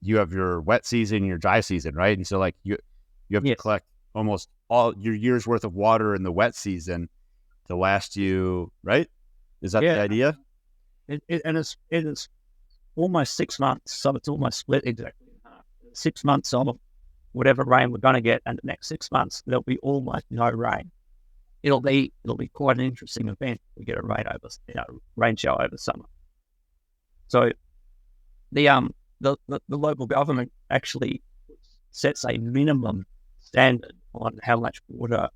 you have your wet season, your dry season, right? And so like you have to collect almost all your year's worth of water in the wet season to last you, right? Is that the idea? And it is almost 6 months, so it's almost split exactly in half. 6 months of whatever rain we're going to get, and the next 6 months there'll be almost no rain. It'll be quite an interesting event. We get a rain shower over summer. So the local government actually sets a minimum standard on how much water.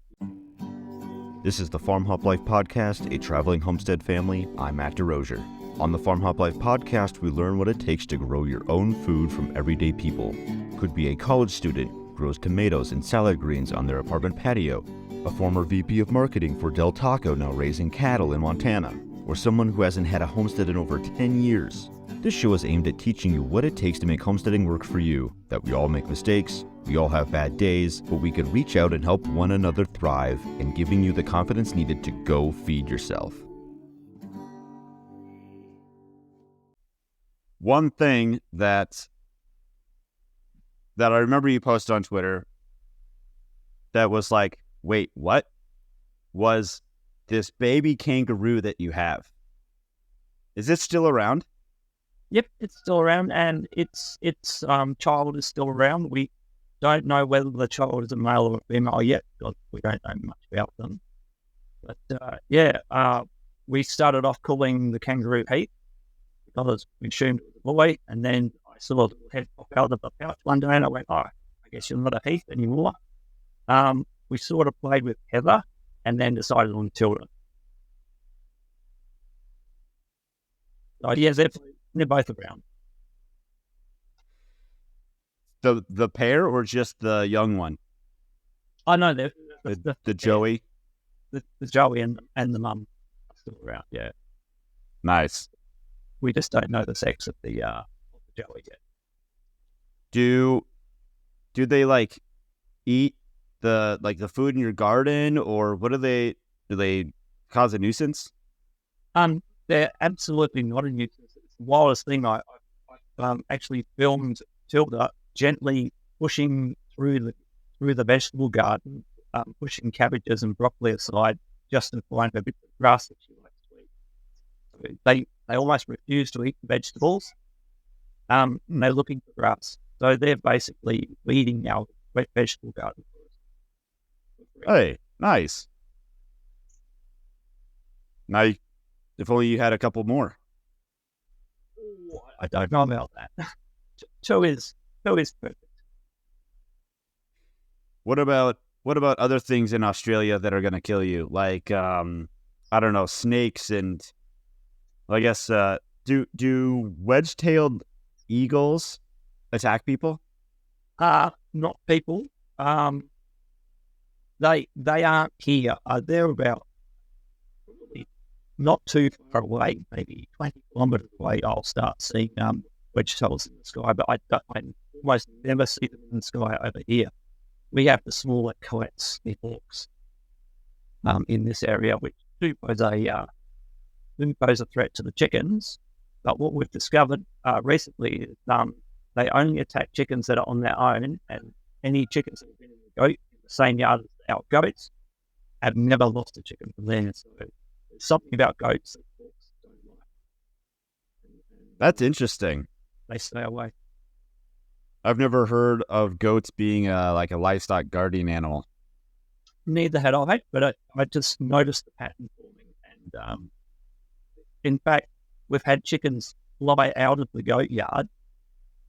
This is the Farm Hop Life Podcast, a traveling homestead family. I'm Matt DeRosier. On the Farm Hop Life Podcast, we learn what it takes to grow your own food from everyday people. Could be a college student, grows tomatoes and salad greens on their apartment patio, a former VP of marketing for Del Taco now raising cattle in Montana, or someone who hasn't had a homestead in over 10 years. This show is aimed at teaching you what it takes to make homesteading work for you, that we all make mistakes, we all have bad days, but we can reach out and help one another thrive, and giving you the confidence needed to go feed yourself. One thing that I remember you posted on Twitter that was like, wait, what? Was this baby kangaroo that you have? Is it still around? Yep, it's still around, and its child is still around. We don't know whether the child is a male or a female yet, because we don't know much about them. But we started off calling the kangaroo Heath because we assumed it was a boy, and then I saw a little head pop out of the pouch one day, and I went, "Oh, I guess you're not a Heath anymore." We sort of played with Heather, and then decided on Tilda. So yeah, they're both around. The pair or just the young one? I know the Joey. The Joey and the mum are still around. Yeah, nice. We just don't know the sex of the Joey yet. Do they like eat the food in your garden, or what do they cause a nuisance? They're absolutely not a nuisance. It's the wildest thing. I actually filmed Tilda gently pushing through the vegetable garden, pushing cabbages and broccoli aside just to find a bit of grass that she likes to eat. So they almost refuse to eat the vegetables. And they're looking for grass. So they're basically feeding our wet vegetable garden. Hey, nice. Now, if only you had a couple more. I don't know about that. Two is perfect. What about other things in Australia that are going to kill you? Like, I don't know, snakes and, I guess, do wedge-tailed eagles attack people? Not people. They aren't here. They're about not too far away, maybe 20 kilometres away. I'll start seeing wedge-tails in the sky, but I almost never see them in the sky over here. We have the smaller coets, the hawks, in this area, which do pose a threat to the chickens. But what we've discovered recently is they only attack chickens that are on their own, and any chickens that have been in the goat in the same yard as our goats have never lost a chicken from there. So there's something about goats that hawks don't like. That's interesting. They stay away. I've never heard of goats being like a livestock guardian animal. Neither had I, but I just noticed the pattern forming. And in fact, we've had chickens fly out of the goat yard,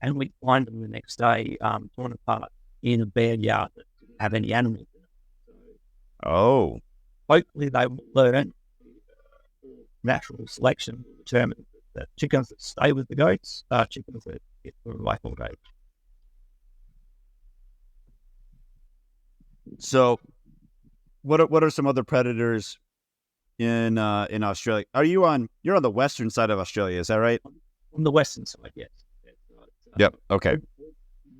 and we find them the next day torn apart in a bare yard that didn't have any animals in it. So hopefully they will learn. Natural selection will determine that chickens that stay with the goats are chickens that get to a ripe old age. So, what are some other predators in Australia? You're on the western side of Australia, is that right? On the western side, yes. Yep. Okay.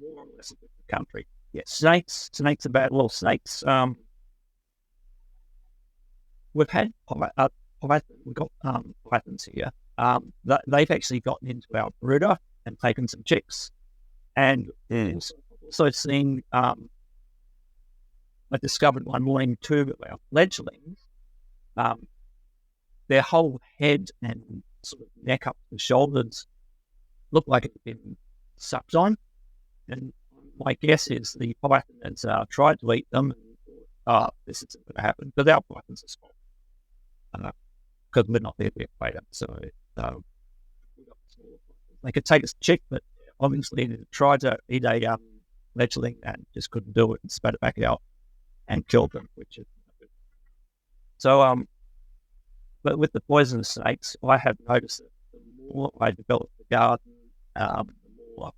More or less of the country. Yes. Snakes are bad. Well, snakes. We've had we've got pythons here. They've actually gotten into our brooder and taken some chicks. And also seen, I discovered one morning two of our fledglings, their whole head and sort of neck up to the shoulders looked like it had been sucked on. And my guess is the python has tried to eat them and thought, this isn't going to happen, because our pythons are small. Because we're not there to equate them. So they could take a chick, but obviously they tried to eat a fledgling and just couldn't do it and spat it back out and killed them, which is good. So, but with the poisonous snakes, I have noticed that the more I develop the garden, the more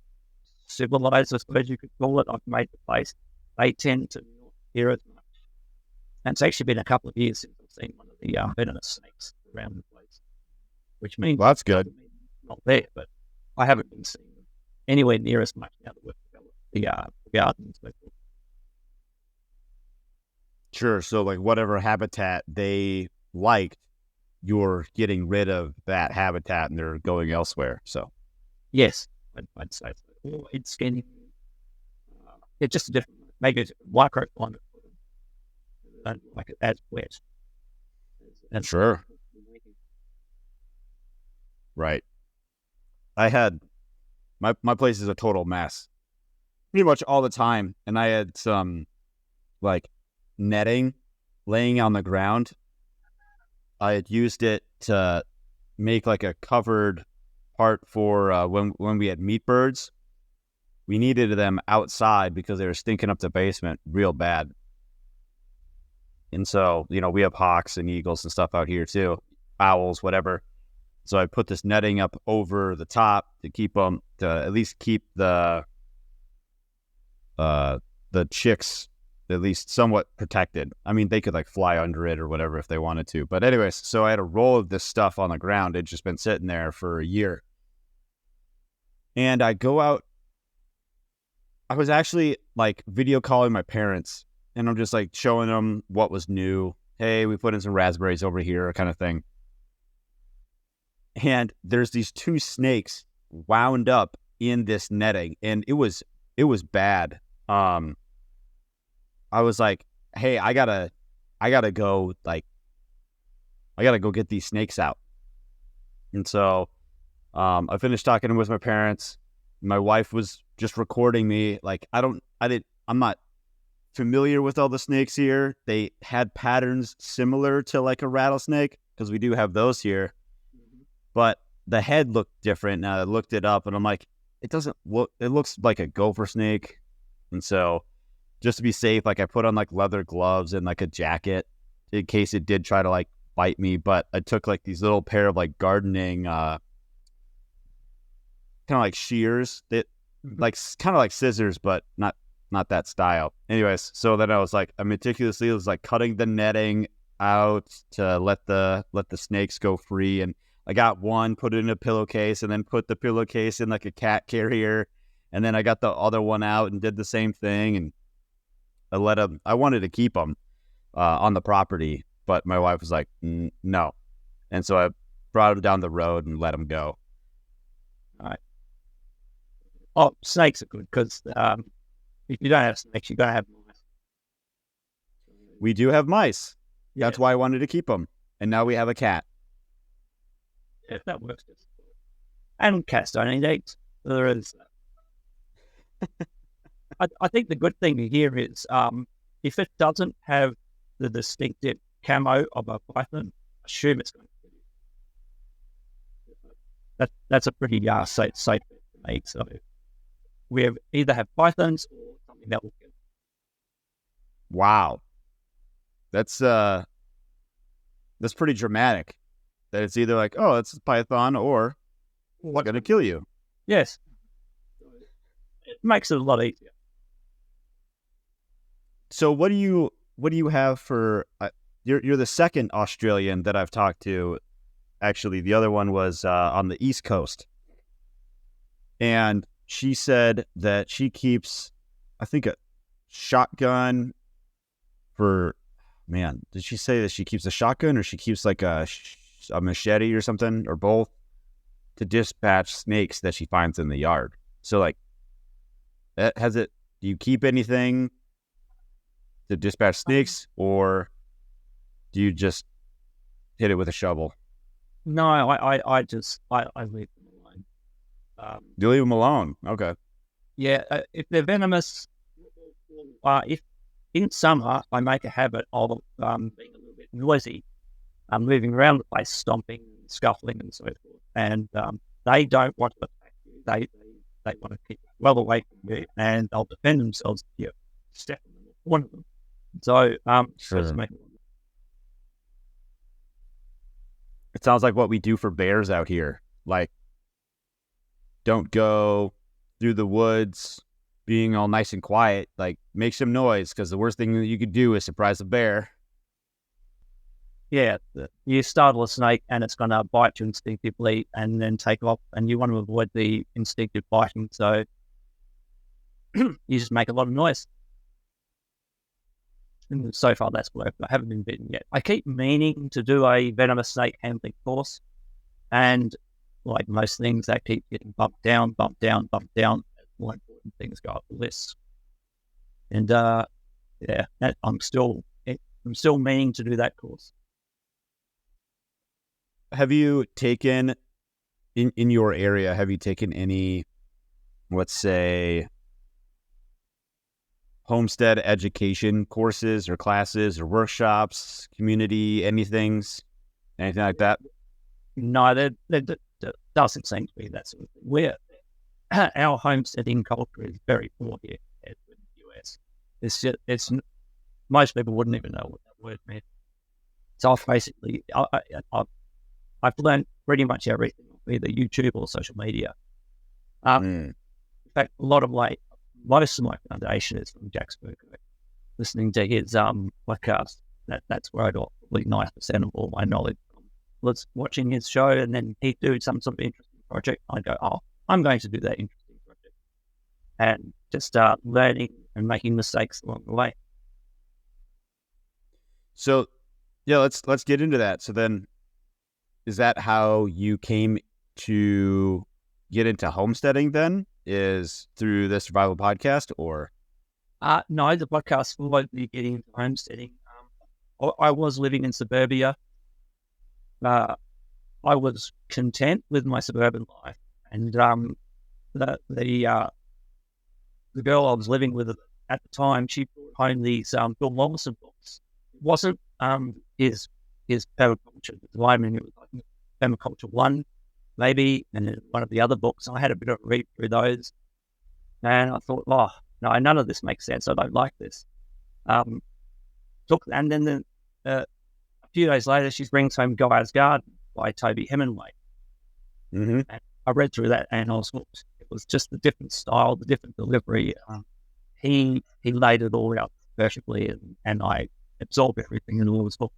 civilized, I suppose you could call it, I've made the place, they tend to not hear as much. And it's actually been a couple of years since I've seen one of the venomous snakes around the place, which means well, that's good. Not there, but I haven't been seeing them anywhere near as much now that we've developed the gardens. Sure. So, like, whatever habitat they liked, you're getting rid of that habitat and they're going elsewhere. So, yes, I'd say so. Or it's getting just a different, maybe it's a microclimate for them. They don't like it as wet. And sure. Right. I had my place is a total mess pretty much all the time. And I had some like netting laying on the ground. I had used it to make like a covered part for when we had meat birds. We needed them outside because they were stinking up the basement real bad. And so, we have hawks and eagles and stuff out here too, owls, whatever. So I put this netting up over the top to keep them, to at least keep the chicks at least somewhat protected. I mean, they could like fly under it or whatever if they wanted to. But anyways, so I had a roll of this stuff on the ground. It'd just been sitting there for a year. And I go out. I was actually like video calling my parents, and I'm just like showing them what was new. Hey, we put in some raspberries over here, kind of thing. And there's these two snakes wound up in this netting, and it was bad. I was like, hey, I gotta go get these snakes out. And so I finished talking with my parents. My wife was just recording me. Like, I'm not familiar with all the snakes here. They had patterns similar to like a rattlesnake, because we do have those here. But the head looked different. Now I looked it up and I'm like, it doesn't look, it looks like a gopher snake. And so just to be safe, like I put on like leather gloves and like a jacket in case it did try to like bite me. But I took like these little pair of like gardening, kind of like shears that like kind of like scissors, but not that style. Anyways, so then I was meticulously was like cutting the netting out to let the snakes go free. And I got one, put it in a pillowcase, and then put the pillowcase in like a cat carrier. And then I got the other one out and did the same thing. And I wanted to keep them on the property, but my wife was like, no. And so I brought them down the road and let them go. All right. Oh, snakes are good because if you don't have snakes, you're going to have mice. We do have mice. Yeah. That's why I wanted to keep them. And now we have a cat. Yeah, that works. And cats don't eat eggs. There is that. I think the good thing here is if it doesn't have the distinctive camo of a python, assume it's going to kill you. That's a pretty safe bet to make. So we either have pythons or something that will kill you. Wow. That's pretty dramatic. That it's either like, oh, it's a python, or what's going to kill you. Yes. It makes it a lot easier. So what do you have for? You're the second Australian that I've talked to. Actually, the other one was on the East Coast, and she said that she keeps, I think, a shotgun for. Man, did she say that she keeps a shotgun or she keeps like a machete or something, or both, to dispatch snakes that she finds in the yard? So like, Has it? Do you keep anything to dispatch snakes, or do you just hit it with a shovel? No, I just leave them alone. You leave them alone. Okay. Yeah, if they're venomous, if in summer I make a habit of being a little bit noisy, moving around the place, stomping, scuffling, and so forth, and they don't want to attack you. They want to keep well away from you, and they'll defend themselves if you step on them or one of them. So Sure. It sounds like what we do for bears out here. Like, don't go through the woods being all nice and quiet. Like, make some noise, because the worst thing that you could do is surprise a bear. Yeah, you startle a snake and it's going to bite you instinctively and then take off, and you want to avoid the instinctive biting, so you just make a lot of noise. And so far, that's worked. I haven't been bitten yet. I keep meaning to do a venomous snake handling course, and like most things, that keep getting bumped down, bumped down, bumped down. More important things go up the list. And I'm still meaning to do that course. Have you taken, in your area, have you taken any, let's say, homestead education courses or classes or workshops, community, anything like that? No, that doesn't seem to be that sort of thing. Our homesteading culture is very poor here in the US. It's most people wouldn't even know what that word meant. So I've learned pretty much everything, either YouTube or social media. In fact, most of my foundation is from Jack Spurko. Listening to his podcast, that's where I got probably 90% of all my knowledge from. Watching his show, and then he'd do some sort of interesting project. I go, oh, I'm going to do that interesting project, and just start learning and making mistakes along the way. So, yeah, let's get into that. So then, is that how you came to get into homesteading then? Is through the survival podcast, or? No, the podcast followed me getting into homesteading. I was living in suburbia. I was content with my suburban life, and the girl I was living with at the time, she brought home these Bill Mollison books. It wasn't his permaculture. At the time, it was like Permaculture 1, maybe, and then one of the other books. I had a bit of a read through those, and I thought, oh, no, none of this makes sense. I don't like this. And then a few days later, she brings home Gaia's Garden by Toby Hemingway. Mm-hmm. And I read through that, and I was hooked. It was just the different style, the different delivery. He laid it all out perfectly, and I absorbed everything, and I was hooked.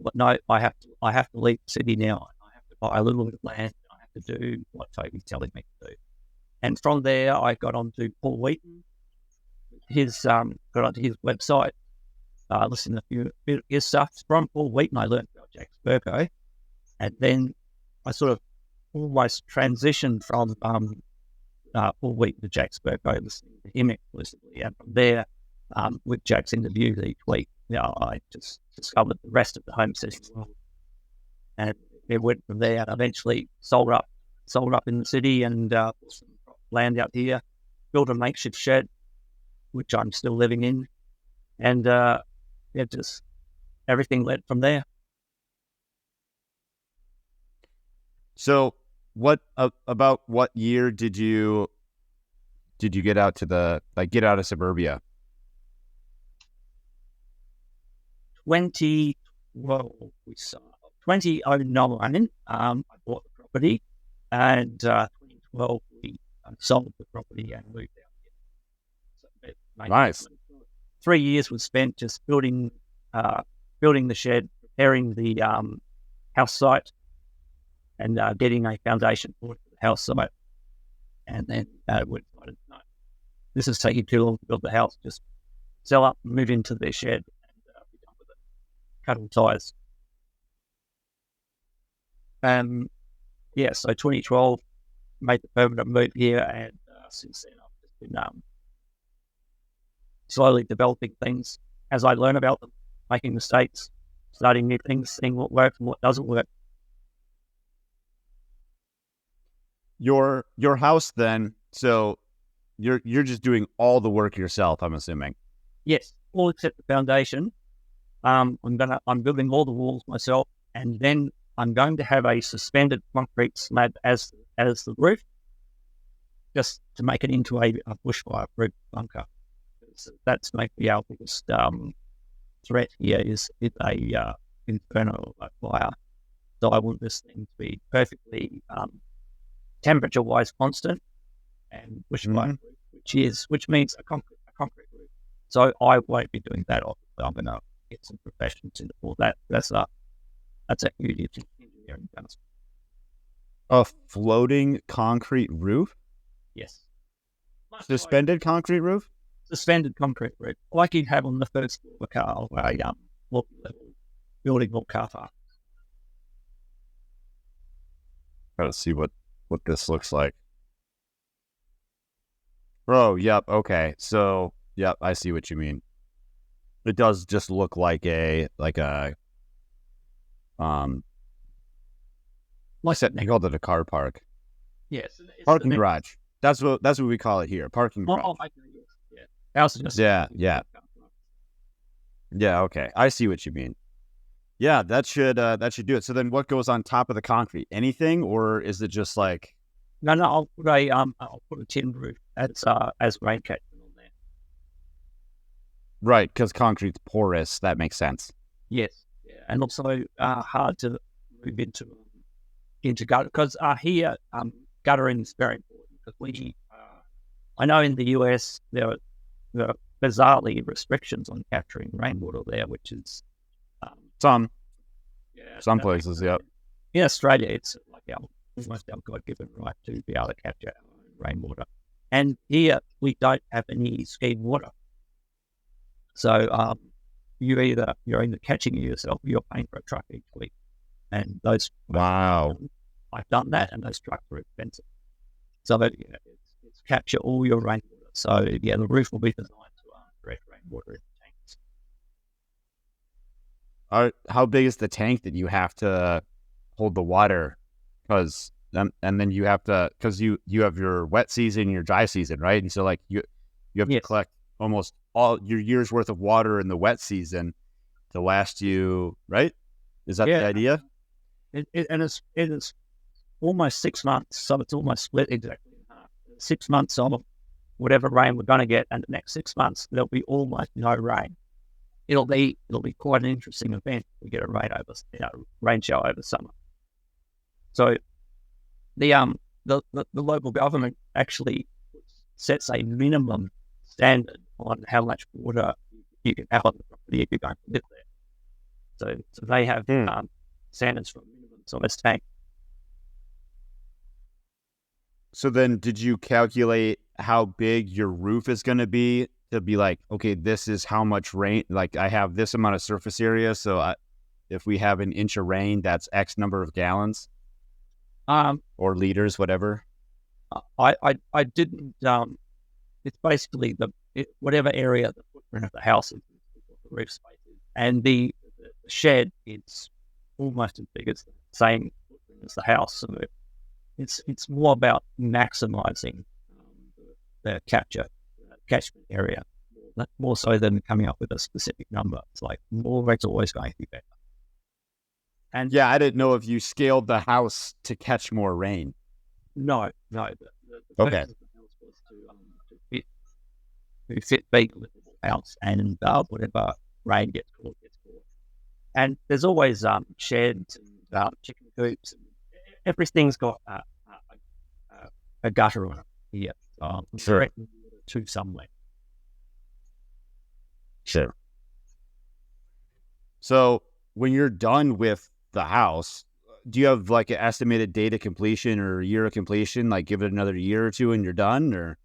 But no, I have to leave the city now. I have to buy a little bit of land. I have to do what Toby's telling me to do. And from there, I got onto Paul Wheaton. Got onto his website, listened to a few bit of his stuff. From Paul Wheaton, I learned about Jack Spurko, and then I sort of almost transitioned from Paul Wheaton to Jack Spurko, listening to him exclusively. And from there, with Jack's interviews each week, I just discovered the rest of the homesteading world, and it went from there. And eventually sold up in the city, and bought some land out here, built a makeshift shed, which I'm still living in, and just everything led from there. So, about what year did you get out to get out of suburbia? 2009, I bought the property, and 2012 we sold the property and moved out here. So Nice. 3 years was spent just building the shed, preparing the house site, and getting a foundation for the house site. And then we decided, no, this is taking too long to build the house. Just sell up, move into their shed, and be done with it. Cut all ties. So 2012 made the permanent move here, and since then I've just been slowly developing things as I learn about them, making mistakes, starting new things, seeing what works and what doesn't work. Your house then, so you're just doing all the work yourself, I'm assuming. Yes, all except the foundation. I'm building all the walls myself, and then I'm going to have a suspended concrete slab as the roof, just to make it into a bushfire-proof bunker. So that's maybe our biggest threat here is a inferno fire. So I want this thing to be perfectly temperature-wise constant and bushfire-proof, which means a concrete roof. So I won't be doing that. Obviously, I'm going to get some professionals into all that. That's a huge engineering task. A floating concrete roof? Yes. Suspended concrete roof? Suspended concrete roof, like you'd have on the first floor of a car or a multi-level building or car park. Gotta see what this looks like. Oh, yep, okay. So, yep, I see what you mean. It does just look like a you called it a car park. Yes. Parking garage. That's what we call it here. Parking garage. Yeah. Ours is just Yeah. Yeah, okay. I see what you mean. Yeah, that should do it. So then what goes on top of the concrete? Anything, or is it just like No, I'll put a tin roof as rain catchment on there. right, because concrete's porous, that makes sense. Yes. Yeah. And also hard to move into gutter, because here guttering is very important, because I know in the US there are bizarrely restrictions on capturing rainwater there, which is Some places, yep. In Australia, it's like almost our God-given right to be able to capture our own rainwater. And here we don't have any scheme water, so you're either catching it yourself, or you're paying for a truck each week. And those I've done that, and those trucks are expensive. So it's capture all your rainwater. So the roof will be designed to direct rainwater into tanks. How big is the tank that you have to hold the water? Because and then you have to, because you have your wet season and your dry season, right? And so like you have to collect almost all your year's worth of water in the wet season to last you, right? Is that the idea? It is almost 6 months, so it's almost split exactly in half. 6 months of whatever rain we're going to get, and the next 6 months there'll be almost no rain. It'll be quite an interesting event. We get a rain shower over summer. So the local government actually sets a minimum standard on how much water you can have on the property if you're going to live there. So they have standards for minimum size tank. So then, did you calculate how big your roof is going to be like, okay, this is how much rain, like I have this amount of surface area, so if we have an inch of rain, that's X number of gallons or liters, whatever? I didn't, it's basically whatever area the footprint of the house is, the roof space is. And the shed is almost as big as the same footprint as the house. So it's more about maximizing the catchment area, more so than coming up with a specific number. It's like more is always going to be better. And yeah, I didn't know if you scaled the house to catch more rain. No. The okay. purpose of the house was to fit big livable house, and whatever rain gets caught. And there's always sheds and chicken coops. And everything's got a gutter on it here. Sure. To somewhere. Sure. So when you're done with the house, do you have like an estimated date of completion or year of completion? Like give it another year or two and you're done, or?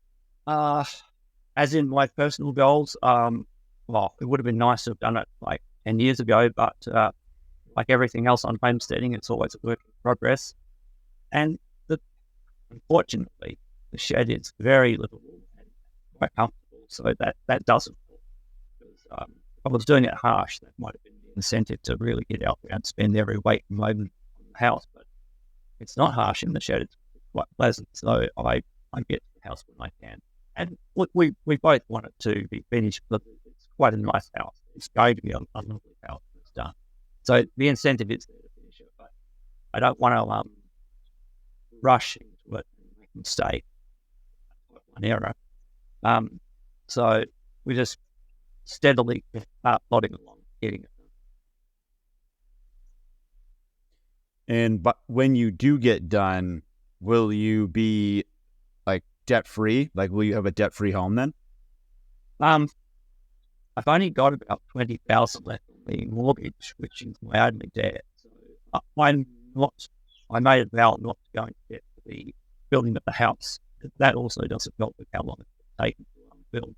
As in my personal goals, well, it would have been nice to have done it like 10 years ago, but like everything else on homesteading, it's always a work in progress. And unfortunately, the shed is very livable quite comfortable. So that doesn't work. Because, if I was doing it harsh, that might have been the incentive to really get out there and spend every waking moment on the house. But it's not harsh in the shed. It's quite pleasant. So I get to the house when I can. And look, we both want it to be finished, but it's quite a nice house. It's going to be a lovely house when it's done. So the incentive is there to finish it, but I don't want to rush into it and make a mistake. One error. So we just steadily plodding along, getting it. And but when you do get done, will you be like debt free? Like, will you have a debt free home then? I've only got about 20,000 left on the mortgage, which is my only debt. So I'm not. I made a vow not to go into debt for the building of the house. That also doesn't help with how long it's taken to build.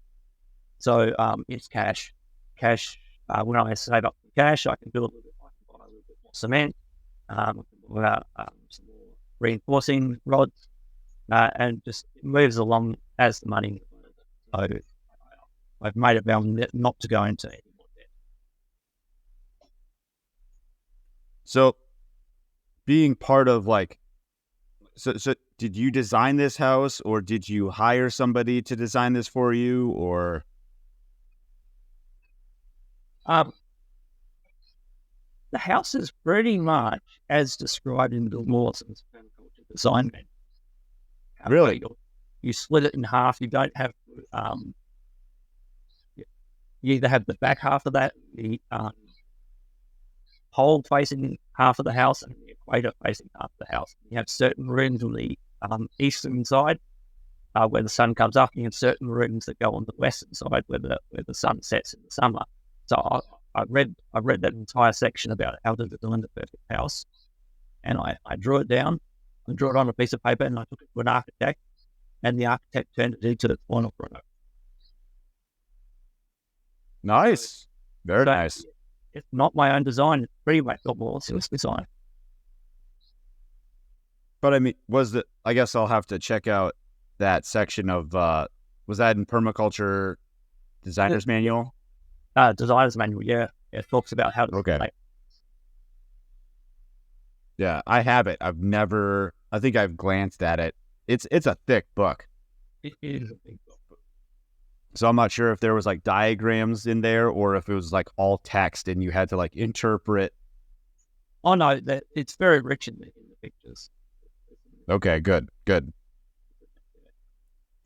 So it's cash. When I save up the cash, I can build a little bit. I can buy a little bit more cement. I can buy some more reinforcing rods, and just it moves along as the money. So I've made a vow not to go into any more debt. So being part of like, so did you design this house, or did you hire somebody to design this for you, or? The house is pretty much as described in the Lawson's permaculture design manual. Really? You split it in half. You don't have, you either have the back half of that, the pole facing half of the house, and the equator facing half of the house. You have certain rooms on the eastern side where the sun comes up, and you have certain rooms that go on the western side where the sun sets in the summer. So I read that entire section about how to design the perfect house, and I drew it down. I drew it on a piece of paper, and I took it to an architect, and the architect turned it into the final product. Nice. Very nice. It's not my own design. It's pretty much the Lawson's design. But I mean, I guess I'll have to check out that section of, was that in Permaculture Designer's Manual? Designer's Manual, yeah. It talks about how to Okay. Yeah, I have it. I think I've glanced at it. It's a thick book. It is a big book. So I'm not sure if there was like diagrams in there, or if it was like all text and you had to like interpret. Oh no, it's very rich in the pictures. Okay, good.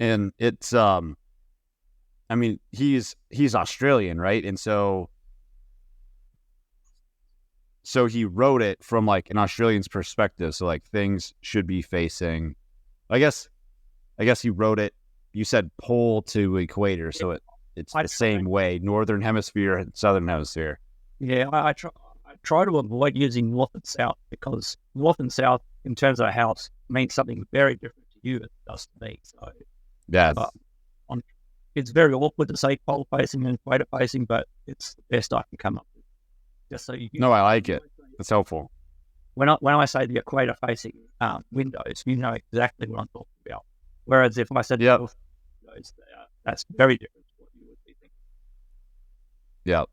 And it's I mean, he's Australian, right? And so he wrote it from like an Australian's perspective. So like things should be facing, I guess he wrote it, you said pole to equator. So it's the same way, northern hemisphere and southern hemisphere. Yeah, I try to avoid using north and south, because north and south in terms of a house means something very different to you than it does to me. So yeah, it's very awkward to say pole facing and equator facing, but it's the best I can come up with. Just so you no, I like it. It's helpful. When I say the equator facing windows, you know exactly what I'm talking about. Whereas if I said north windows, that's very different to what you would be thinking. Yeah.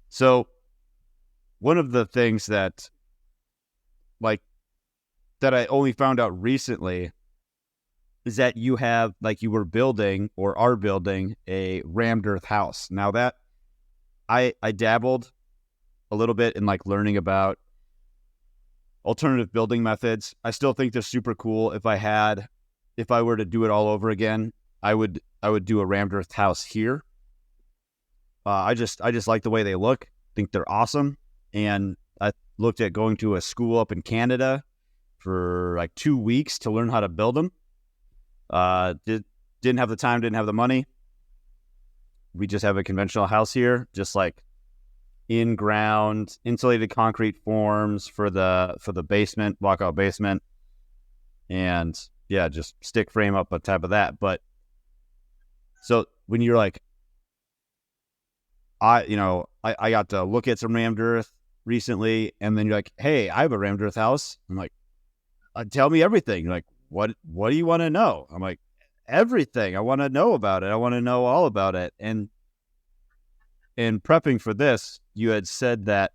So one of the things that I only found out recently is that you were building or are building a rammed earth house. Now that I dabbled a little bit in like learning about alternative building methods. I still think they're super cool. If I were to do it all over again, I would do a rammed earth house here. I just like the way they look. Think they're awesome. And I looked at going to a school up in Canada for like 2 weeks to learn how to build them. Didn't have the time, didn't have the money. We just have a conventional house here, just like in-ground insulated concrete forms for the basement, walkout basement, and yeah, just stick frame up on top of that. But so when you're like, I got to look at some rammed earth recently, and then you're like, hey, I have a rammed earth house. I'm like, tell me everything. You're like, what do you want to know? I'm like, everything. I want to know about it. I want to know all about it. And in prepping for this, you had said that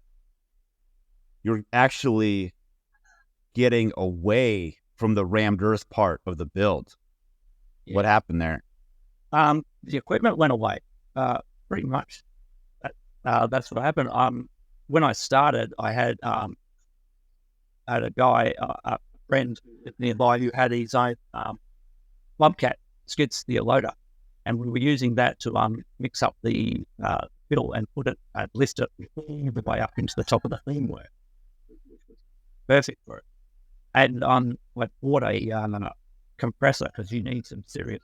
you're actually getting away from the rammed earth part of the build. Yeah. What happened there? The equipment went away, pretty much. That's what happened. When I started, I had a guy, a friend nearby who had his own bobcat skid steer loader, and we were using that to mix up the fill and put it, lift it all the way up into the top of the framework, which was perfect for it. And I bought a compressor because you need some serious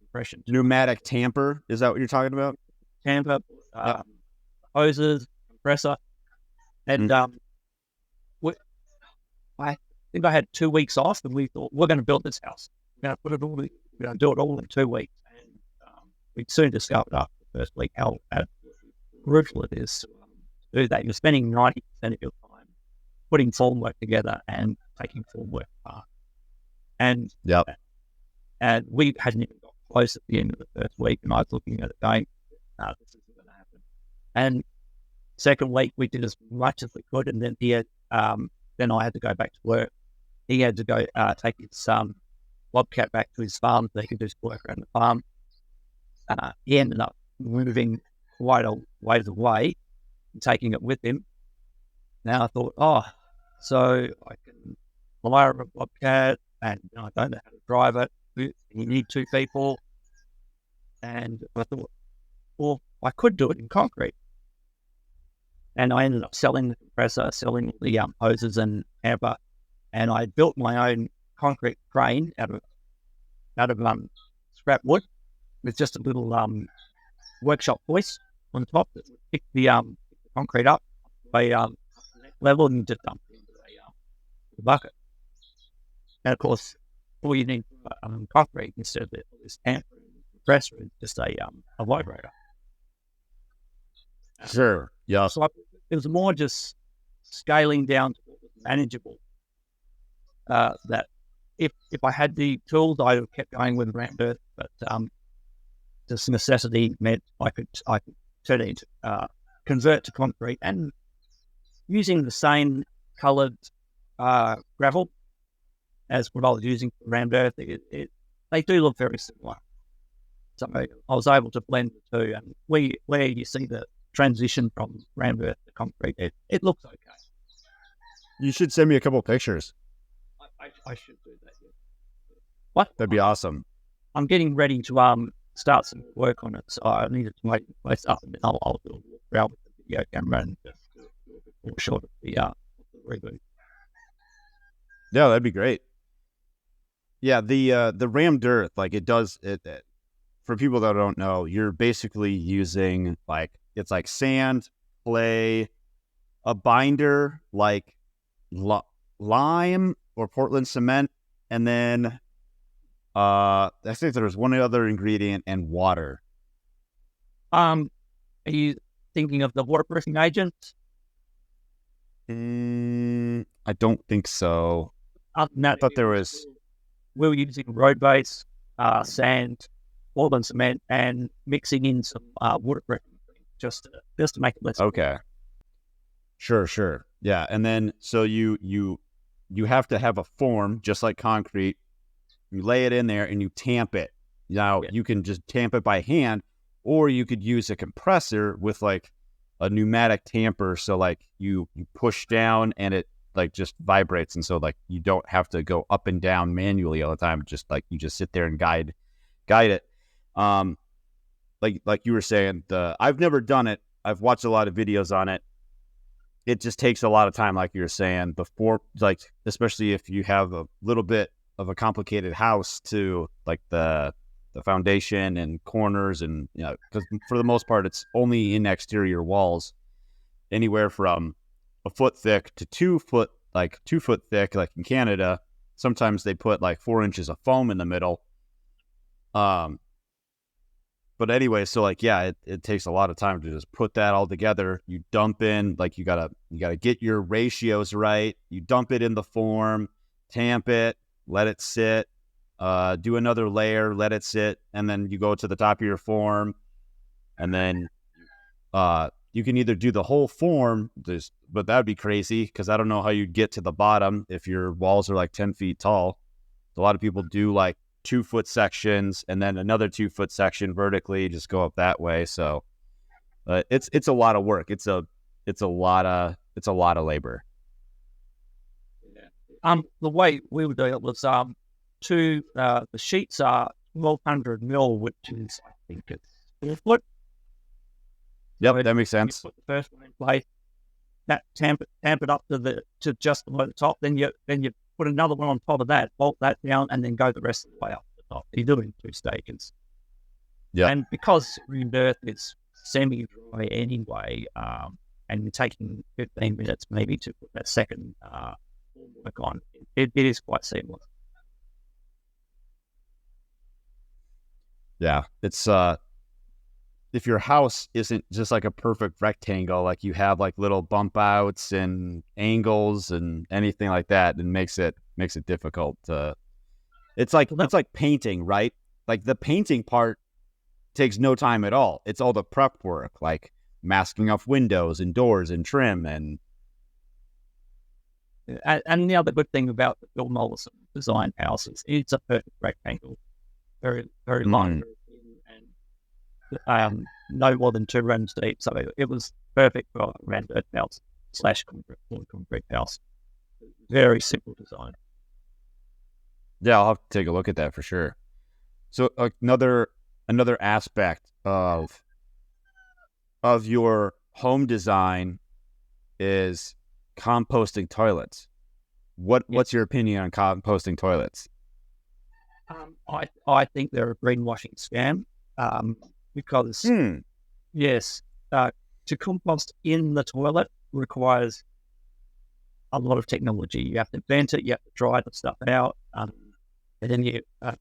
compression. Pneumatic tamper, is that what you're talking about? Tamper, hoses, compressor, and I think I had 2 weeks off, and we thought we're going to build this house. We're going to put it all. We're going to do it all in 2 weeks, and we soon discovered after the first week how brutal it is to do that. You're spending 90% of your time putting formwork together and taking formwork apart. And we hadn't even got close at the end of the first week, and I was looking at it going, no, this isn't going to happen. And second week, we did as much as we could, and then then I had to go back to work. He had to go take his bobcat back to his farm so he could do his work around the farm. He ended up moving quite a ways away and taking it with him. Now I thought, so I can hire a bobcat, and I don't know how to drive it. You need 2 people. And I thought, well, I could do it in concrete. And I ended up selling the compressor, selling the hoses and hamper, and I built my own concrete crane out of scrap wood with just a little workshop hoist on top that would pick the concrete up by level and just dump it into the bucket. And of course, all you need concrete instead of this hamper and compressor is just a vibrator. Sure. Yeah. So it was more just scaling down to what was manageable. That if I had the tools, I would have kept going with rammed earth, but this necessity meant I could turn it into convert to concrete, and using the same coloured gravel as what I was using for rammed earth. They do look very similar. So I was able to blend the two, and where you see the transition from rammed earth to concrete, it looks okay. You should send me a couple of pictures. I should do that. Yeah. What? That'd be awesome. I'm getting ready to start some work on it, so I needed to make my stuff, and then I'll do a walk around with the video camera and just do a bit more short of the reboot. Yeah, that'd be great. Yeah, the rammed earth, like it does it. For people that don't know, you're basically using it's like sand, clay, a binder like lime or Portland cement, and then I think there was one other ingredient, and water. Are you thinking of the waterproofing agent? I don't think so. No, I thought there was. We were using road base, sand, Portland cement, and mixing in some waterproofing just to make it less. Okay. Sure. Yeah, and then so you have to have a form just like concrete. You lay it in there and you tamp it. Now you can just tamp it by hand, or you could use a compressor with like a pneumatic tamper. So like you push down and it like just vibrates, and so like you don't have to go up and down manually all the time. Just like you just sit there and guide it. Like you were saying, I've never done it. I've watched a lot of videos on it. It just takes a lot of time, like you were saying, before, like, especially if you have a little bit of a complicated house to like the foundation and corners, and because for the most part it's only in exterior walls, anywhere from a foot thick to 2 foot, like 2 foot thick, like in Canada. Sometimes they put like 4 inches of foam in the middle. But anyway, so like, yeah, it takes a lot of time to just put that all together. You dump in, like you gotta get your ratios right. You dump it in the form, tamp it, let it sit. do another layer, let it sit, and then you go to the top of your form, and then you can either do the whole form, but that'd be crazy because I don't know how you'd get to the bottom if your walls are like 10 feet tall. A lot of people do like 2-foot sections and then another 2-foot section vertically, just go up that way. So it's a lot of work. It's a lot of labor. The way we would do it was the sheets are 1200 mil, which is, I think it's 4 foot. Yep, So that makes sense. You put the first one in place, that tamp it up to just below the top. Then you put another one on top of that, bolt that down, and then go the rest of the way up to the top. You do it in 2 stages. Yeah, and because rebirth is semi-dry anyway, and you're taking 15 minutes maybe to put that second work on, it is quite seamless. Yeah, it's if your house isn't just like a perfect rectangle, like you have like little bump outs and angles and anything like that, it makes it difficult. It's like painting, right? Like the painting part takes no time at all. It's all the prep work, like masking off windows and doors and trim and the other good thing about the Bill Mollison design houses, it's a perfect rectangle, very very light, and no more than 2 rooms deep. So it was perfect for a round earth house / concrete house. Very simple design. yeah, I'll have to take a look at that for sure. So another aspect of your home design is composting toilets. What's your opinion on composting toilets? I think they're a greenwashing scam, because yes, to compost in the toilet requires a lot of technology. You have to vent it, you have to dry the stuff out, and then you have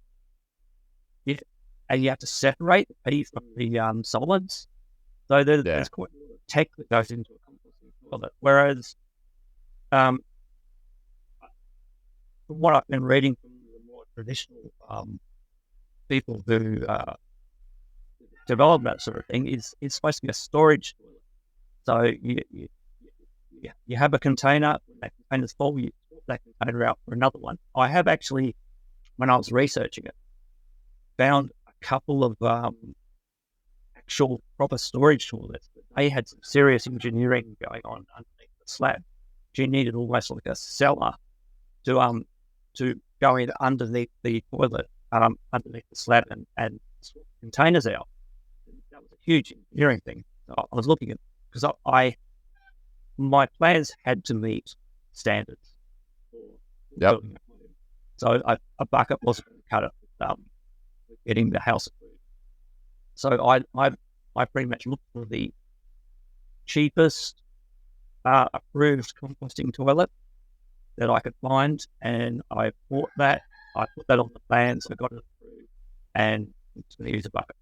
to separate the pee from the solids. So there's quite a lot of tech that goes into a composting toilet. Whereas, from what I've been reading from the more traditional people who develop that sort of thing, is supposed to be a storage toilet. So you have a container. When that container's full, you swap that container out for another one. I have actually, when I was researching it, found a couple of actual proper storage toilets. They had some serious engineering going on underneath the slab. You needed almost like a cellar to go in underneath the toilet, underneath the slab, and swap containers out. That was a huge engineering thing. So I was looking at, because my plans had to meet standards for building a home. So a bucket wasn't going to cut it with getting the house approved. So I pretty much looked for the cheapest approved composting toilet that I could find, and I bought that. I put that on the plans. I got it approved, and it's going to use a bucket.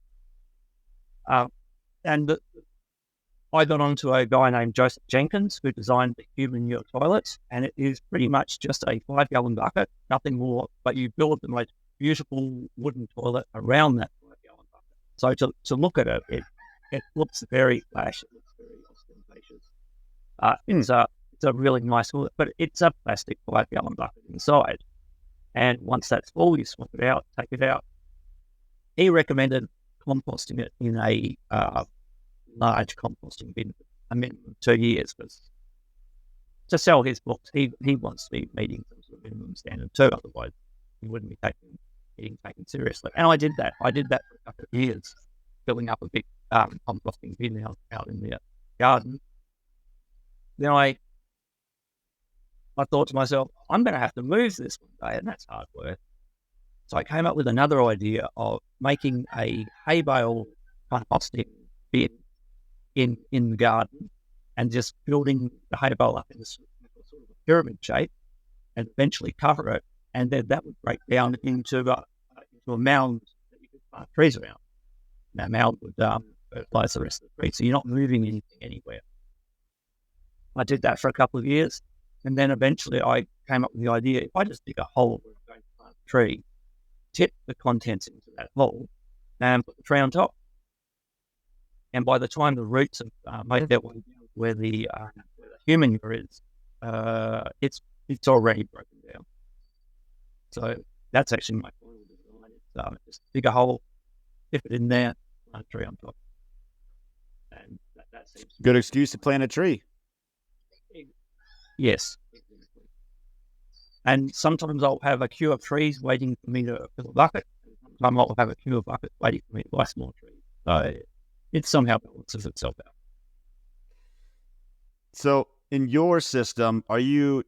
I got onto a guy named Joseph Jenkins who designed the human manure toilets, and it is pretty much just a 5-gallon bucket, nothing more, but you build the most beautiful wooden toilet around that 5-gallon bucket. So to look at it, it looks very flash, it looks very ostentatious. It's a really nice toilet, but it's a plastic 5-gallon bucket inside. And once that's full, you swap it out, take it out. He recommended composting it in a large composting bin for a minimum of 2 years, because to sell his books, he wants to be meeting some sort of minimum standard too. Otherwise, he wouldn't be getting taken seriously. And I did that. I did that for a couple of years, filling up a big composting bin out in the garden. Then I thought to myself, I'm going to have to move this one day, and that's hard work. So I came up with another idea of making a hay bale composting bin in the garden, and just building the hay bale up in a sort of a pyramid shape, and eventually cover it, and then that would break down into a mound that you could plant trees around. And that mound would fertilize the rest of the tree, so you're not moving anything anywhere. I did that for a couple of years, and then eventually I came up with the idea: if I just dig a hole where I'm going to plant a tree, tip the contents into that hole and put the tree on top. And by the time the roots have made their way down where the human manure is, it's already broken down. So that's actually my final design. Just dig a hole, dip it in there, plant a tree on top. And that seems good excuse to plant a tree. Yes. And sometimes I'll have a queue of trees waiting for me to fill a bucket. Sometimes I'll have a queue of buckets waiting for me to buy small trees. So it somehow balances itself out. So in your system, are you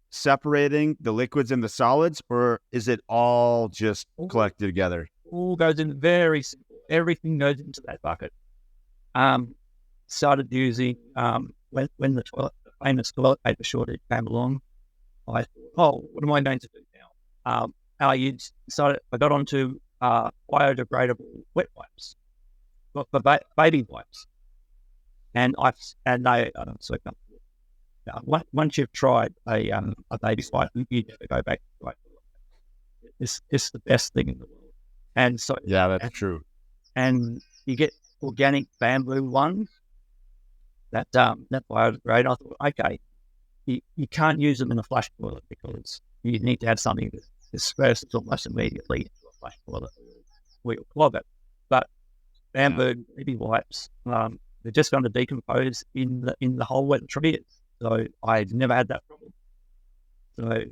separating the liquids and the solids, or is it all just collected together? All goes in very simple. Everything goes into that bucket. Started using when the famous toilet paper shortage came along. I thought, what am I going to do now? I got onto biodegradable wet wipes, for baby wipes, and they are so comfortable. Once you've tried a baby wipe, you never go back to it. It's the best thing in the world. And so yeah, that's true. And you get organic bamboo ones that biodegrade. I thought, okay, you can't use them in a flush toilet because you need to have something that disperses almost immediately into a flush toilet or you'll clog it. But bamboo baby wipes, they're just going to decompose in the hole where the tree is. So I've never had that problem. So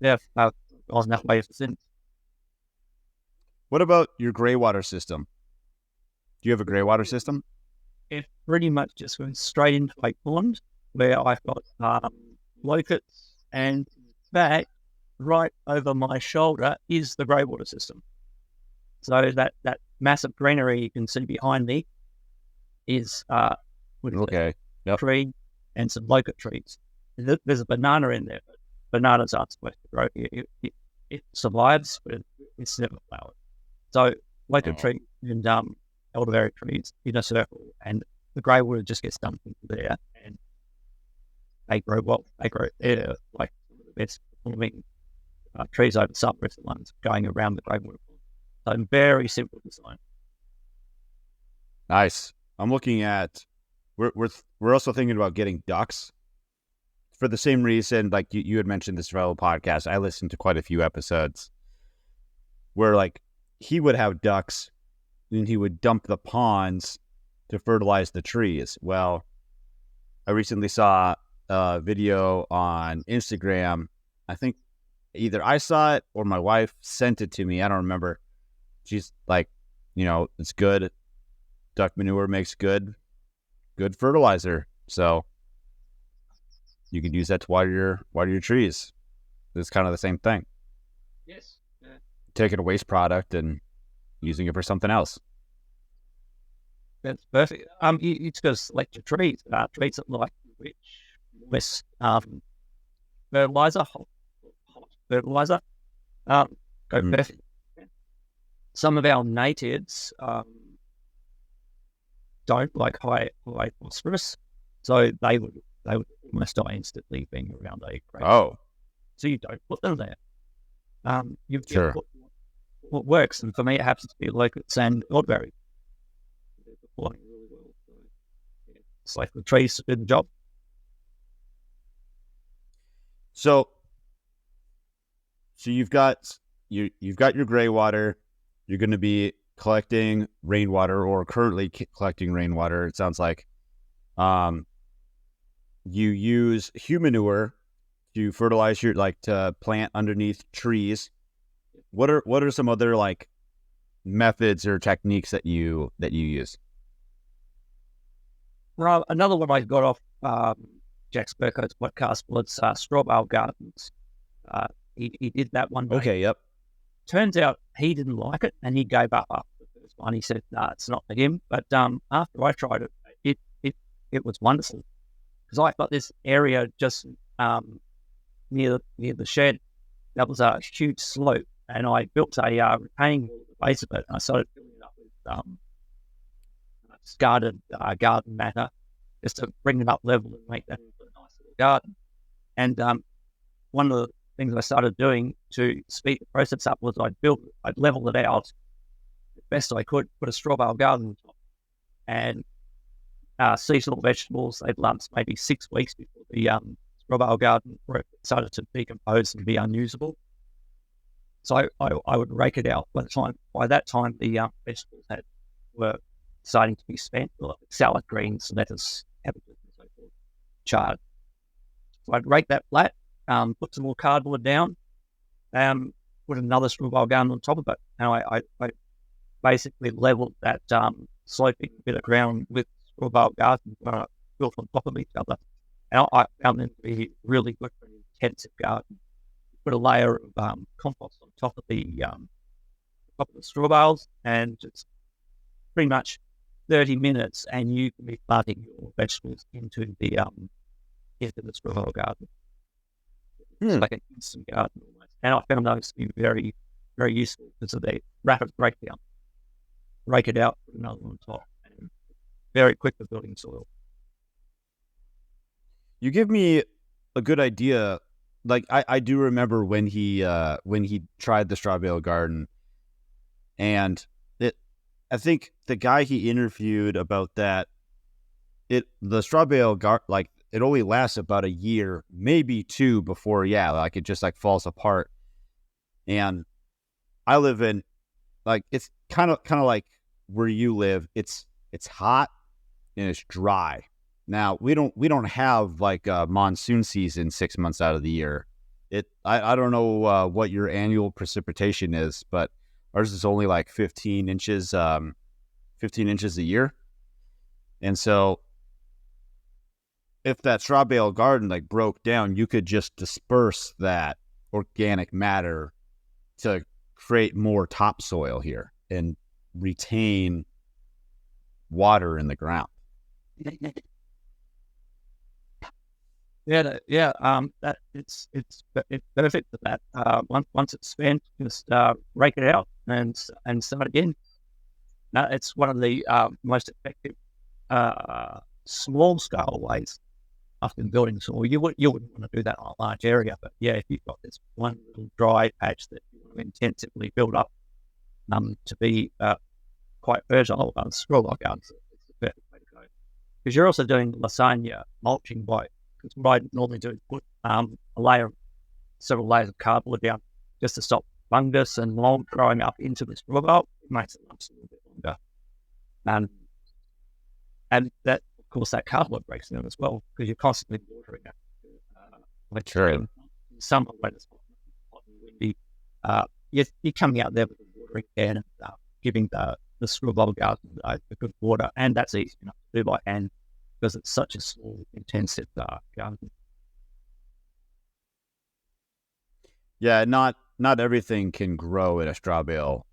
yeah, I've gone that way since. What about your grey water system? Do you have a grey water system? It pretty much just went straight into a pond where I've got locusts, and in fact, right over my shoulder is the grey water system. So that massive greenery you can see behind me is tree and some locust trees. There's a banana in there, but bananas aren't supposed to grow here. It survives, but it's never flowered. So locust tree and elderberry trees in a circle, and the grey water just gets dumped into there, and they grow well. They're like some of the best performing trees over some of the ones going around the grey water. So very simple design. Nice. I'm looking at. We're also thinking about getting ducks for the same reason. Like you had mentioned this fellow podcast. I listened to quite a few episodes where like he would have ducks and he would dump the ponds to fertilize the trees. Well, I recently saw a video on Instagram. I think either I saw it or my wife sent it to me. I don't remember. She's like, it's good. Duck manure makes good fertilizer. So you can use that to water your trees. It's kind of the same thing. Yes. Yeah. Taking a waste product and using it for something else. That's perfect. It's got to select your trees. Trees that like rich, moist fertilizer, hot fertilizer. Go perfect. Some of our natives don't like high phosphorus, so they would almost die instantly being around a grape. Oh, so you don't put them there. You sure. Put what works, and for me, it happens to be locusts and elderberry. They're performing really well. So, yeah, it's like the trees to do the job. So you've got your gray water. You're going to be collecting rainwater, or currently collecting rainwater. It sounds like you use human manure to fertilize to plant underneath trees. What are some other like methods or techniques that you use? Well, another one I got off Jack Spurco's podcast was straw bale gardens. He did that one day. Okay, yep. Turns out he didn't like it, and he gave up after the first one. He said, "No, it's not for him." But after I tried it, it was wonderful, because I got this area just near the shed that was a huge slope, and I built a retaining wall at the base of it, and I started filling it up with garden matter, just to bring it up level and make that into a nice little garden. And one of things I started doing to speed the process up was I'd level it out as best I could, put a straw bale garden on top, and seasonal vegetables, they'd last maybe 6 weeks before the straw bale garden started to decompose and be unusable. So I would rake it out. By that time, the vegetables were starting to be spent, like salad greens, lettuce, cabbages, and so forth, chard. So I'd rake that flat, put some more cardboard down, put another straw bale garden on top of it. Now I basically leveled that sloping bit of ground with straw bale garden built on top of each other. And I found them to be really good for an intensive garden. Put a layer of compost on top of the straw bales, and it's pretty much 30 minutes, and you can be planting your vegetables into the straw bale garden. It's like an instant garden almost. And I found those to be very, very useful because of their rapid breakdown. Rake it out, put another one on top, and very quick for building soil. You give me a good idea. Like I do remember when he tried the straw bale garden, and I think the guy he interviewed about that, the straw bale garden, it only lasts about a year, maybe 2 before it just falls apart. And I live in it's kind of like where you live. It's hot and it's dry. Now we don't have a monsoon season 6 months out of the year. I don't know what your annual precipitation is, but ours is only 15 inches a year. And so if that straw bale garden broke down, you could just disperse that organic matter to create more topsoil here and retain water in the ground. That it's perfect for that. Once it's spent, just rake it out and start again. It's one of the most effective small scale ways after building soil. You wouldn't want to do that on a large area, but if you've got this one little dry patch that you want to intensively build up to be quite fertile, straw bale gardens is the perfect way to go. Because you're also doing lasagna mulching because what I normally do is put several layers of cardboard down just to stop fungus and mold growing up into the straw bale. It makes it last a little bit longer. And that, of course, that cardboard breaks down as well because you're constantly watering it. True. Summer when it's hot and windy, you're coming out there with a watering can and giving the straw bale garden a good water, and that's easy enough to do by hand because it's such a small, intensive garden. Yeah, not everything can grow in a straw bale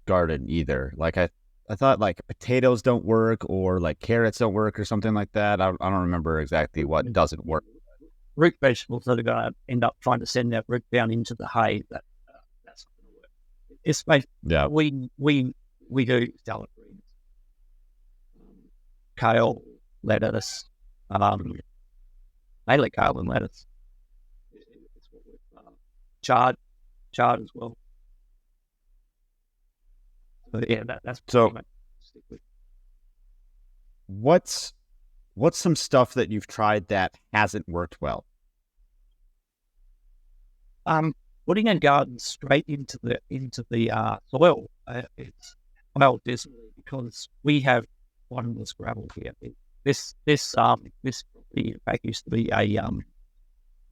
garden either. I thought potatoes don't work or carrots don't work or something like that. I don't remember exactly what doesn't work. Root vegetables that are going to end up trying to send that root down into the hay, that's not going to work. It's we do salad greens, kale, lettuce, mainly kale and lettuce. It's what we've chard as well. So that's so. What's some stuff that you've tried that hasn't worked well? Putting a garden straight into the soil. It's dismal because we have bottomless gravel here. This property, in fact, used to be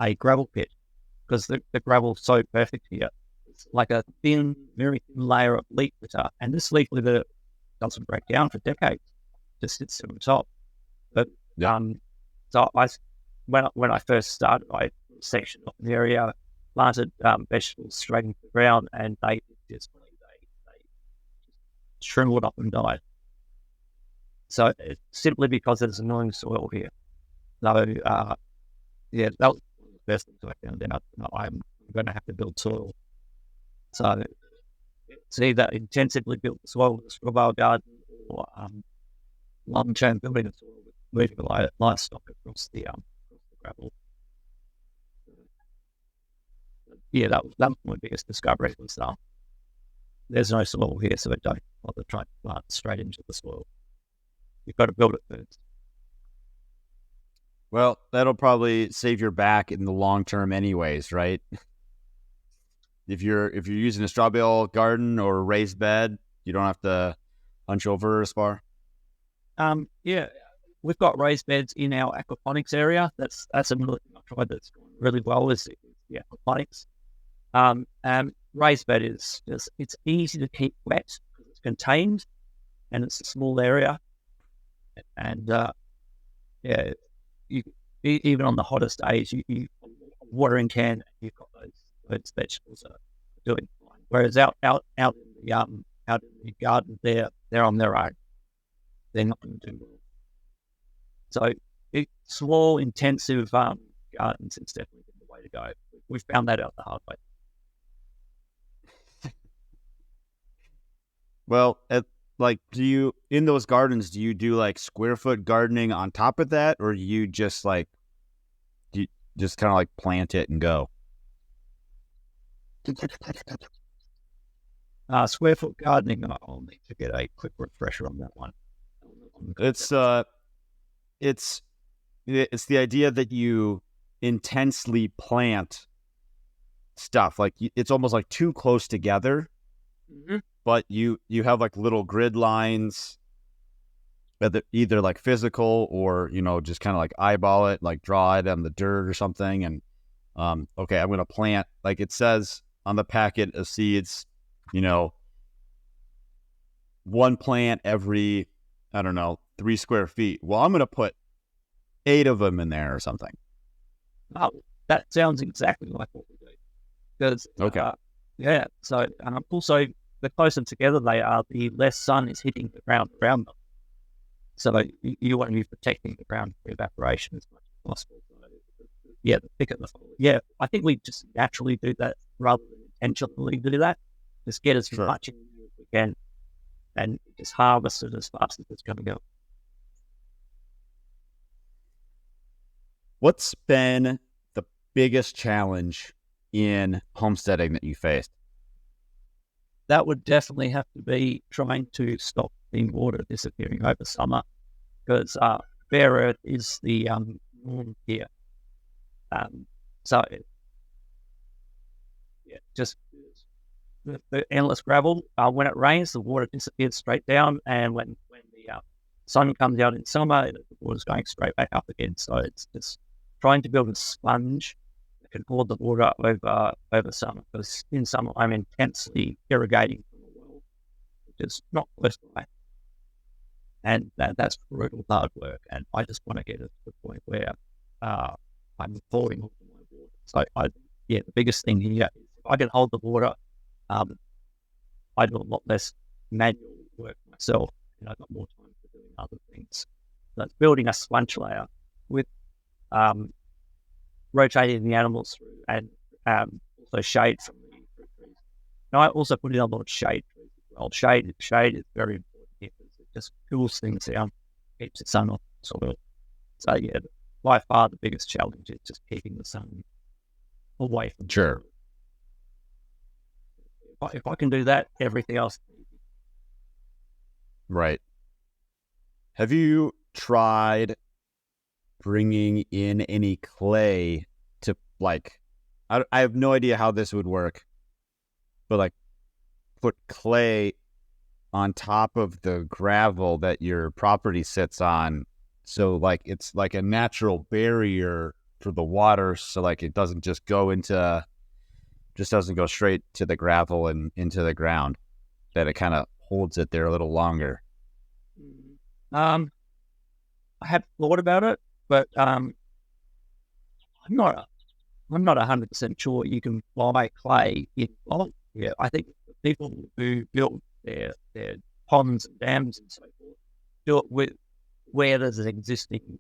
a gravel pit because the gravel's so perfect here. It's like a thin, very thin layer of leaf litter, and this leaf litter doesn't break down for decades; just sits on the top. But so when I first started, I sectioned off an area, planted vegetables straight into the ground, and they shriveled up and died. So it's simply because there's annoying soil here. So that was the best thing I found out. I'm going to have to build soil. So it's either intensively built soil with a straw bale garden or long-term building of soil with moving livestock across the gravel. that was my biggest discovery was there's no soil here, so don't bother trying to plant straight into the soil. You've got to build it first. Well, that'll probably save your back in the long term anyways, right? If you're using a straw bale garden or a raised bed, you don't have to hunch over as far. We've got raised beds in our aquaponics area. That's another thing I've tried that's going really well is the aquaponics. Raised bed is just, it's easy to keep wet because it's contained and it's a small area. And you even on the hottest days, you watering can, you've got those vegetables are doing fine. Whereas out in the garden, they're on their own. They're not going to do well. So small, intensive gardens is definitely the way to go. We've found that out the hard way. Well, do you in those gardens? Do you do like square foot gardening on top of that, or you just kind of like plant it and go? Square foot gardening. I'll need to get a quick refresher on that one. It's the idea that you intensely plant stuff. Like it's almost like too close together, but you have like little grid lines, either like physical or just kind of like eyeball it, like draw it on the dirt or something. And okay, I'm gonna plant, like it says on the packet of seeds, one plant every, I don't know, 3 square feet. Well, I'm going to put 8 of them in there or something. Oh, that sounds exactly like what we do. Because, so also the closer together they are, the less sun is hitting the ground around them. So you want to be protecting the ground for evaporation as much as possible. So, the thicker the soil. Yeah, I think we just naturally do that rather than intentionally do that. Just get as much in there as we can and just harvest it as fast as it's going to go. What's been the biggest challenge in homesteading that you faced? That would definitely have to be trying to stop the water disappearing over summer, because bare earth is the norm here. Just the endless gravel. When it rains, the water disappears straight down, and when the sun comes out in summer, the water's going straight back up again. So it's just trying to build a sponge that can hold the water over summer, because in summer I'm intensely irrigating from a well, which is not close by. And that's brutal hard work, and I just want to get it to the point where I'm falling off my water. So the biggest thing here is if I can hold the water, I do a lot less manual work myself, and I've got more time for doing other things. So it's building a sponge layer with rotating the animals through, and also shade from the fruit trees. Now I also put in a lot of shade trees as well. Shade is very important here because it just cools things down, keeps the sun off the soil. So by far the biggest challenge is just keeping the sun away from the soil. If I can do that, everything else is easy. Right. Have you tried bringing in any clay to, like, I have no idea how this would work, but like put clay on top of the gravel that your property sits on, so like it's like a natural barrier for the water, so like it doesn't just go straight to the gravel and into the ground, that it kind of holds it there a little longer. I have thought about it, but I'm not 100% sure you can buy clay in bulk. Yeah, I think the people who build their ponds and dams and so forth do it with where there's an existing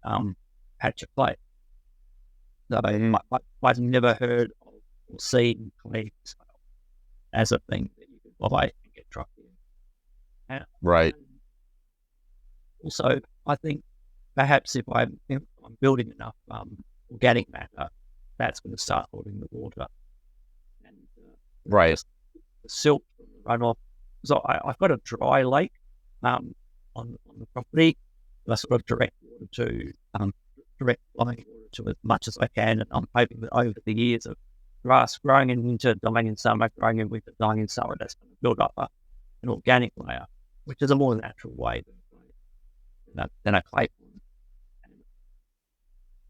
patch of clay. So I've never heard of or seen clay as a thing that you can buy and get trucked in. Right. Also, I think perhaps if I'm building enough organic matter, that's going to start holding the water. Right. Just the silt from the runoff. So I've got a dry lake on the property. I sort of direct water to direct flowing water to as much as I can, and I'm hoping that over the years of grass growing in winter, dying in summer, growing in winter, dying in summer, that's going to build up an organic layer, which is a more natural way than a clay pond.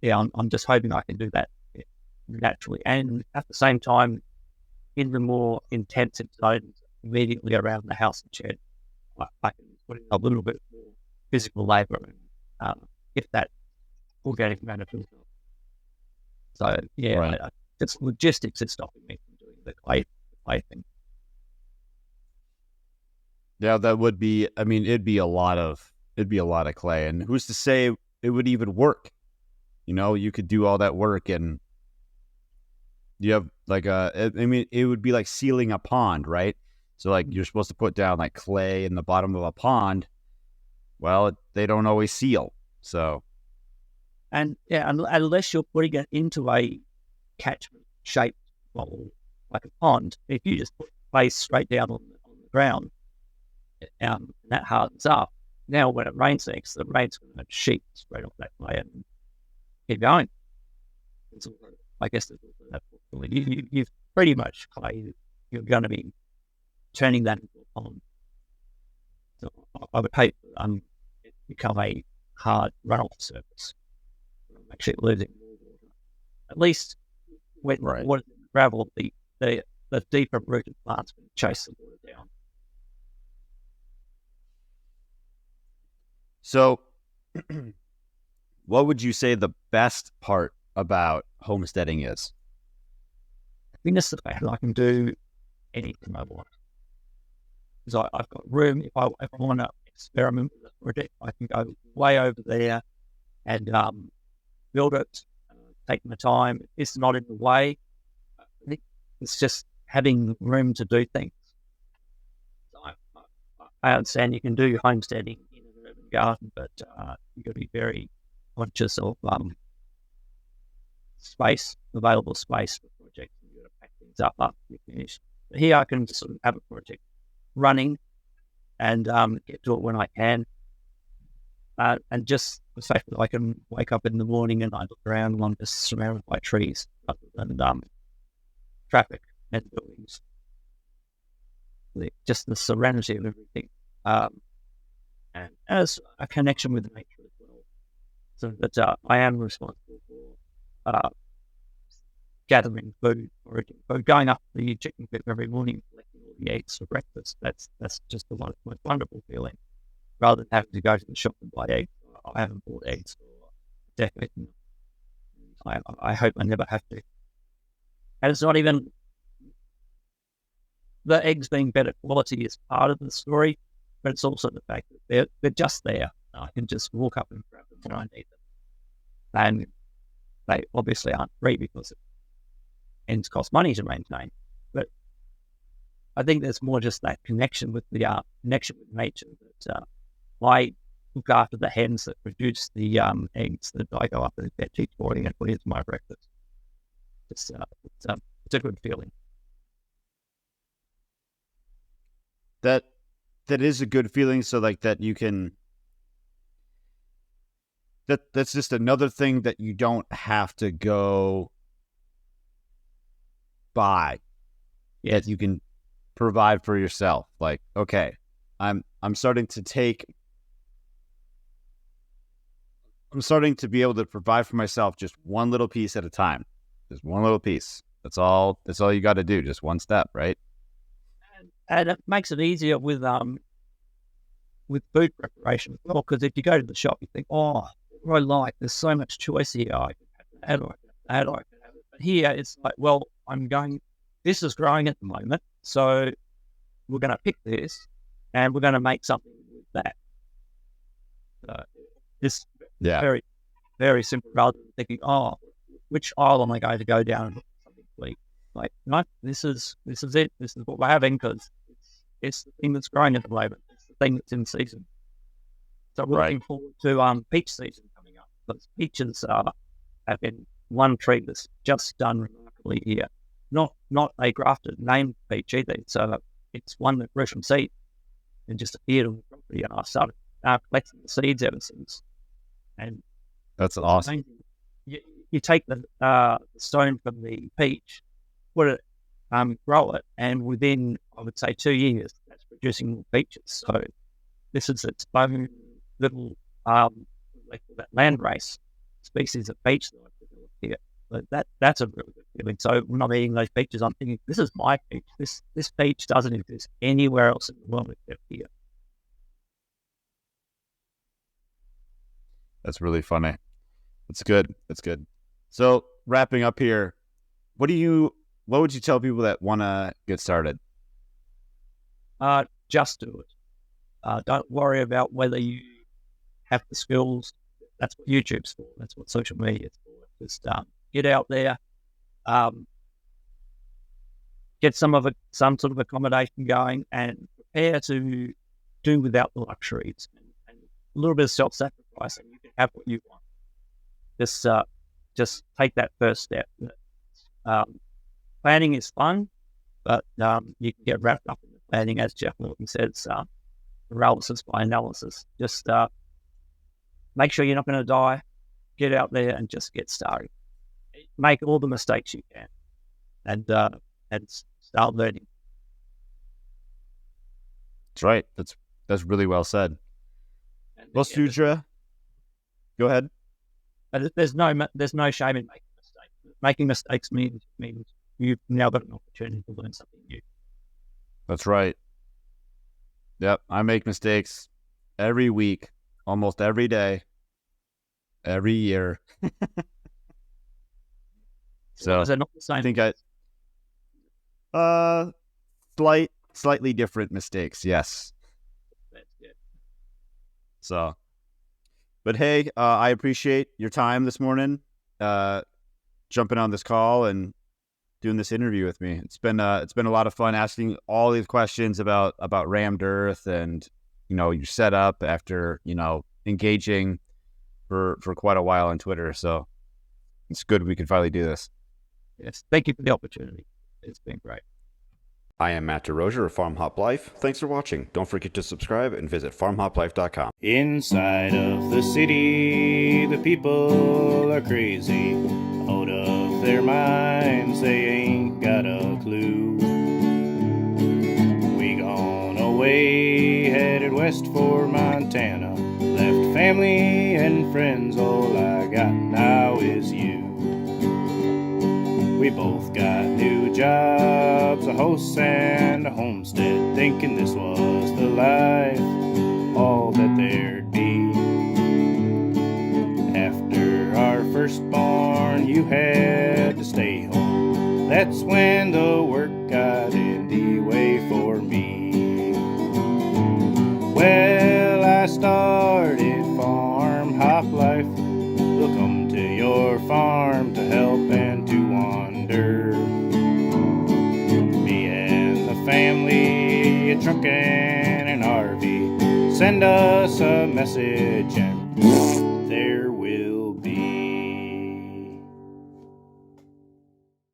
Yeah, I'm just hoping I can do that naturally, and at the same time, in the more intensive zones immediately around the house and shed, I can put in a little bit more physical labour and if that organic matter fills up. So yeah, Right. it's logistics that's stopping me from doing the clay thing. Yeah, that would be. I mean, it'd be a lot of clay, and who's to say it would even work? You could do all that work, and you have like I mean, it would be like sealing a pond, right? So like you're supposed to put down like clay in the bottom of a pond. Well, they don't always seal, so And yeah, unless you're putting it into a catchment shaped bowl like a pond, if you just put clay straight down on the ground, that hardens up. Now, when it rains next, the rain's going to sheet straight off that clay and keep going. I guess you've pretty much clay. You're going to be turning that into a pond. So I would hope it become a hard runoff surface. I'm actually losing more water. At least when Right. water gravel, the deeper rooted plants can chase the water down. So, what would you say the best part about homesteading is? I think that's the fact that I can do anything I want. Because I've got room. If I want to experiment with a project, I can go way over there and build it, take my time. It's not in the way. I think it's just having room to do things. So I understand you can do homesteading in an urban garden, but you've got to be very conscious of available space for projects. You've got to pack things up after you finish. But here I can just sort of have a project running and get to it when I can. And just the fact that I can wake up in the morning and I look around and I'm just surrounded by trees rather than traffic and buildings. Just the serenity of everything. And as a connection with nature as well. So that I am responsible for gathering food, or going up the chicken coop every morning, collecting all the eggs for breakfast. That's just the most wonderful feeling. Rather than having to go to the shop and buy eggs. I haven't bought eggs for decades. I hope I never have to. And it's not even the eggs being better quality is part of the story, but it's also the fact that they're just there. I can just walk up and grab them when I need them. And they obviously aren't free because ends cost money to maintain. But I think there's more just that connection with the connection with nature that I look after the hens that produce the eggs that I go up and fetch each morning and put into my breakfast. It's a good feeling. That is a good feeling. So like that you can. That's just another thing that you don't have to go buy. Yes. That you can provide for yourself. Like, okay, I'm starting to be able to provide for myself just one little piece at a time. Just one little piece. That's all you got to do. Just one step, right? And it makes it easier with food preparation as well. Because if you go to the shop, you think, oh, what I like, there's so much choice here. I can have that, I can have it. But here, it's like, well, this is growing at the moment, so we're going to pick this, and we're going to make something with that. So it's very, very simple, rather than thinking, oh, which aisle am I going to go down and look for something to eat? Like, no, this is it. This is what we're having because it's the thing that's growing at the moment. It's the thing that's in season. So we're looking forward to peach season coming up. Because peaches have been one tree that's just done remarkably here. not a grafted named peach either. It's one that grew from seed and just appeared on the property, and I started collecting the seeds ever since. And That's awesome. You take the stone from the peach, put it, grow it, and within, I would say, 2 years, that's producing more peaches. So this is its own little they call that land race species of peach that I've developed here. But that's a really good feeling. So when I'm eating those peaches, I'm thinking, this is my peach. This peach doesn't exist anywhere else in the world except here. That's really funny. That's good. That's good. So wrapping up here, what would you tell people that want to get started? Just do it. Don't worry about whether you have the skills. That's what YouTube's for. That's what social media is for. Just get out there, get some sort of accommodation going, and prepare to do without the luxuries and a little bit of self-sacrifice, and you can have what you want. Just take that first step. Planning is fun, but you can get wrapped up in the planning, as Jeff Morton says, paralysis by analysis. Just make sure you're not going to die. Get out there and just get started. Make all the mistakes you can, and start learning. That's right. That's really well said. Well, Shudra, go ahead. But there's no shame in making mistakes. Making mistakes means you've now got an opportunity to learn something new. That's right. Yep, I make mistakes every week, almost every day, every year. So is it not the same? I think slightly different mistakes. Yes. That's good. So, but hey, I appreciate your time this morning, jumping on this call and doing this interview with me. It's been a lot of fun asking all these questions about rammed earth and your setup after engaging for quite a while on Twitter. So it's good we could finally do this. Yes, thank you for the opportunity. It's been great. I am Matt DeRozier of FarmHopLife. Thanks for watching. Don't forget to subscribe and visit FarmHopLife.com. Inside of the city, the people are crazy. Out of their minds, they ain't got a clue. We gone away, headed west for Montana. Left family and friends, all I got now is you. We both got new jobs, a house and a homestead, thinking this was the life, all that there'd be. After our firstborn, you had to stay home. That's when the work got in the way for me. Well, I started Farm Hop Life. We'll come to your farm to help and to wander. Me and the family, a truck and an RV. Send us a message and there